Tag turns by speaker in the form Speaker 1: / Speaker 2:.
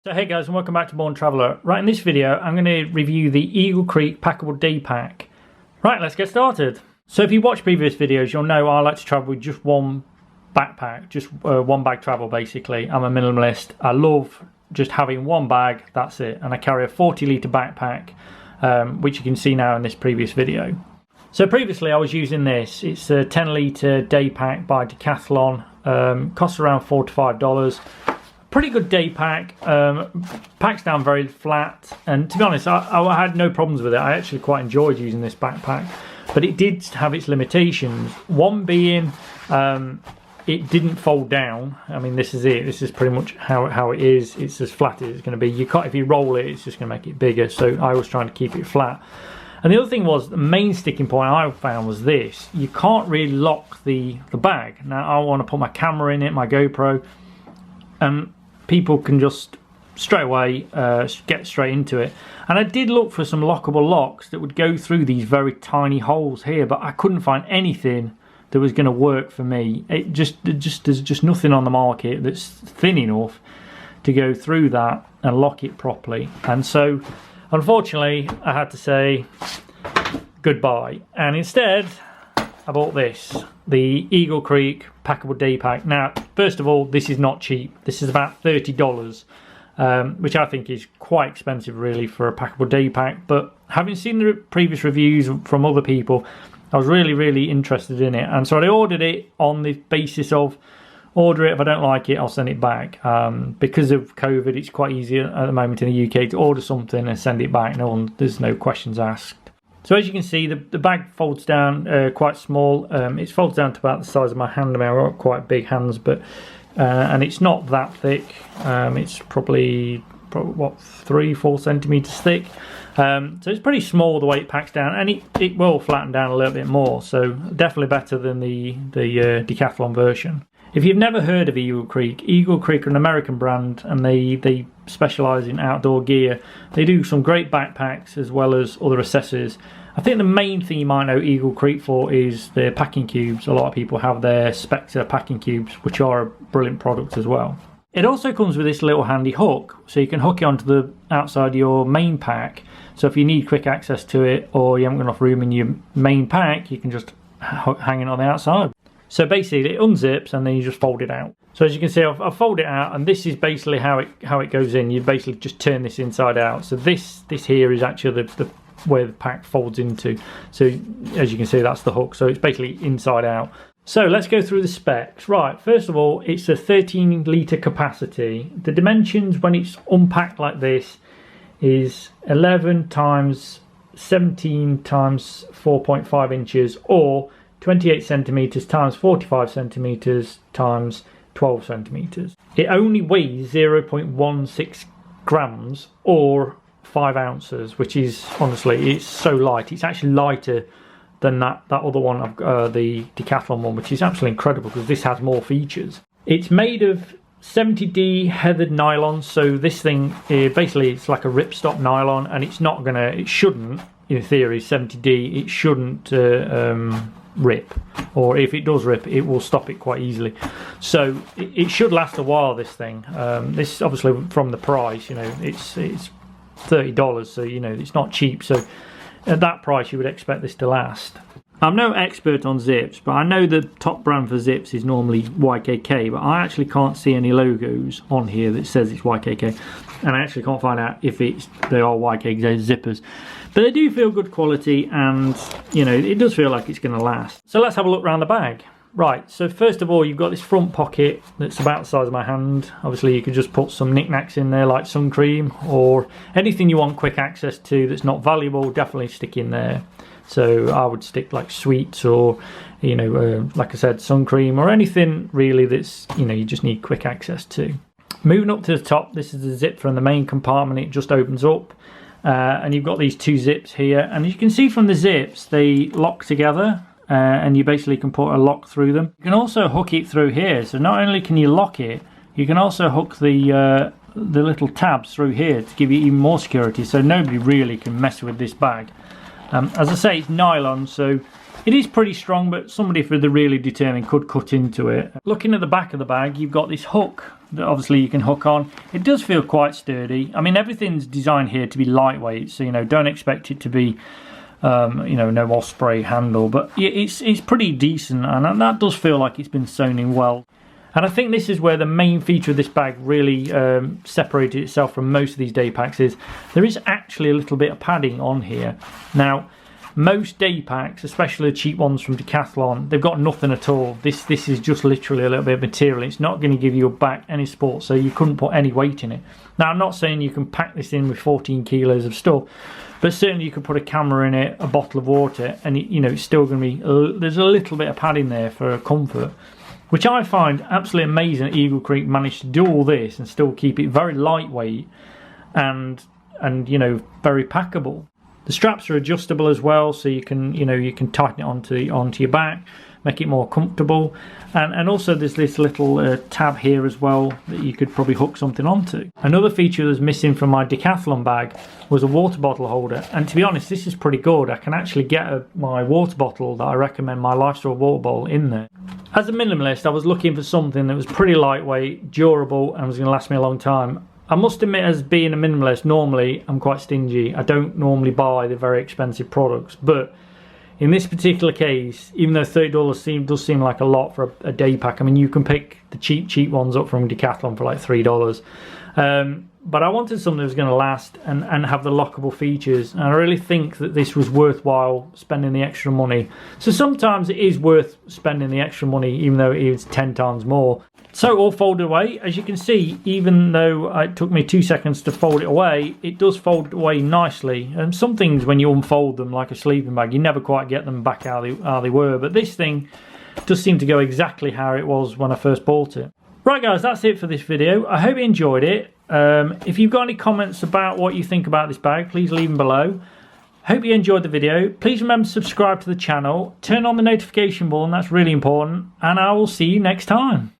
Speaker 1: So hey guys, and welcome back to Born Traveller. Right, in this video I'm going to review the Eagle Creek Packable Daypack. Right, let's get started. So if you watch previous videos, you'll know I like to travel with just one backpack, just one bag travel basically. I'm a minimalist. I love just having one bag, that's it. And I carry a 40 litre backpack, which you can see now in this previous video. So previously I was using this. It's a 10 litre Daypack by Decathlon. Costs around $4 to $5. Pretty good day pack, packs down very flat, and to be honest I had no problems with it. I actually quite enjoyed using this backpack, but it did have its limitations. One being it didn't fold down. I mean, this is it, this is pretty much how it is. It's as flat as it's going to be. You can't, if you roll it, it's just going to make it bigger, so I was trying to keep it flat. And the other thing was, the main sticking point I found was this: you can't really lock the bag. Now I want to put my camera in it, my GoPro, and people can just straight away get straight into it. And I did look for some lockable locks that would go through these very tiny holes here, but I couldn't find anything that was going to work for me. There's just nothing on the market that's thin enough to go through that and lock it properly. And so unfortunately I had to say goodbye, and instead I bought this, the Eagle Creek Packable Daypack. Now, first of all, this is not cheap. This is about $30, which I think is quite expensive really for a packable daypack. But having seen the previous reviews from other people, I was really interested in it. And so I ordered it on the basis of, order it, if I don't like it, I'll send it back. Because of COVID, it's quite easy at the moment in the UK to order something and send it back. There's no questions asked. So as you can see, the bag folds down quite small. It folds down to about the size of my hand. I mean, I've got quite big hands, but and it's not that thick. It's probably what, 3-4 centimeters thick. So it's pretty small the way it packs down, and it will flatten down a little bit more. So definitely better than the Decathlon version. If you've never heard of Eagle Creek are an American brand, and they specialise in outdoor gear. They do some great backpacks as well as other accessories. I think the main thing you might know Eagle Creek for is their packing cubes. A lot of people have their Spectre packing cubes, which are a brilliant product as well. It also comes with this little handy hook, so you can hook it onto the outside of your main pack. So if you need quick access to it, or you haven't got enough room in your main pack, you can just hang it on the outside. So basically it unzips and then you just fold it out. So as you can see, I've folded it out, and this is basically how it goes in. You basically just turn this inside out. So this here is actually the where the pack folds into. So as you can see, that's the hook. So it's basically inside out. So let's go through the specs. Right, first of all, it's a 13 litre capacity. The dimensions when it's unpacked like this is 11 times 17 times 4.5 inches, or 28 centimeters times 45 centimeters times 12 centimeters. It only weighs 0.16 grams or 5 ounces, which is, honestly, it's so light. It's actually lighter than that other one, the Decathlon one, which is absolutely incredible because this has more features. It's made of 70D heathered nylon, so this thing basically it's like a ripstop nylon, and it shouldn't, in theory, 70D, it shouldn't rip, or if it does rip, it will stop it quite easily. So it should last a while, this thing. This obviously from the price, it's $30, so it's not cheap. So at that price you would expect this to last. I'm no expert on zips, but I know the top brand for zips is normally YKK, but I actually can't see any logos on here that says it's YKK, and I actually can't find out if they are YKK zippers. But they do feel good quality, and it does feel like it's going to last. So let's have a look around the bag. Right, so first of all, you've got this front pocket that's about the size of my hand. Obviously you could just put some knickknacks in there, like sun cream or anything you want quick access to that's not valuable, definitely stick in there. So I would stick like sweets, or like I said, sun cream, or anything really that's you just need quick access to. Moving up to the top, this is the zip from the main compartment. It just opens up, and you've got these two zips here, and you can see from the zips they lock together, and you basically can put a lock through them. You can also hook it through here, so not only can you lock it, you can also hook the little tabs through here to give you even more security, so nobody really can mess with this bag. As I say, it's nylon, so it is pretty strong, but somebody, if they're really determined, could cut into it. Looking at the back of the bag, you've got this hook that obviously you can hook on. It does feel quite sturdy. I mean, everything's designed here to be lightweight, so, you know, don't expect it to be, you know, no Osprey handle, but it's pretty decent, and that does feel like it's been sewn in well. And I think this is where the main feature of this bag really separated itself from most of these day packs, is there is actually a little bit of padding on here. Now, most day packs, especially the cheap ones from Decathlon, they've got nothing at all. This is just literally a little bit of material. It's not going to give your back any support, so you couldn't put any weight in it. Now, I'm not saying you can pack this in with 14 kilos of stuff, but certainly you could put a camera in it, a bottle of water, and you know, it's still going to be, there's a little bit of padding there for comfort, which I find absolutely amazing that Eagle Creek managed to do all this and still keep it very lightweight and you know, very packable. The straps are adjustable as well, so you can, you know, you can tighten it onto your back, make it more comfortable, and also there's this little tab here as well that you could probably hook something onto. Another feature that was missing from my Decathlon bag was a water bottle holder, and to be honest, this is pretty good. I can actually get my water bottle that I recommend, my Lifestyle water bottle, in there. As a minimalist, I was looking for something that was pretty lightweight, durable, and was going to last me a long time. I must admit, as being a minimalist, normally I'm quite stingy. I don't normally buy the very expensive products, but in this particular case, even though $30 does seem like a lot for a day pack, I mean, you can pick the cheap ones up from Decathlon for like $3. But I wanted something that was going to last and have the lockable features, and I really think that this was worthwhile spending the extra money. So sometimes it is worth spending the extra money, even though it is 10 times more. So all folded away, as you can see, even though it took me 2 seconds to fold it away, it does fold away nicely. And some things, when you unfold them like a sleeping bag, you never quite get them back how they were, but this thing does seem to go exactly how it was when I first bought it. Right guys, that's it for this video. I hope you enjoyed it. If you've got any comments about what you think about this bag, please leave them below. Hope you enjoyed the video. Please remember to subscribe to the channel, turn on the notification bell, and that's really important, and I will see you next time.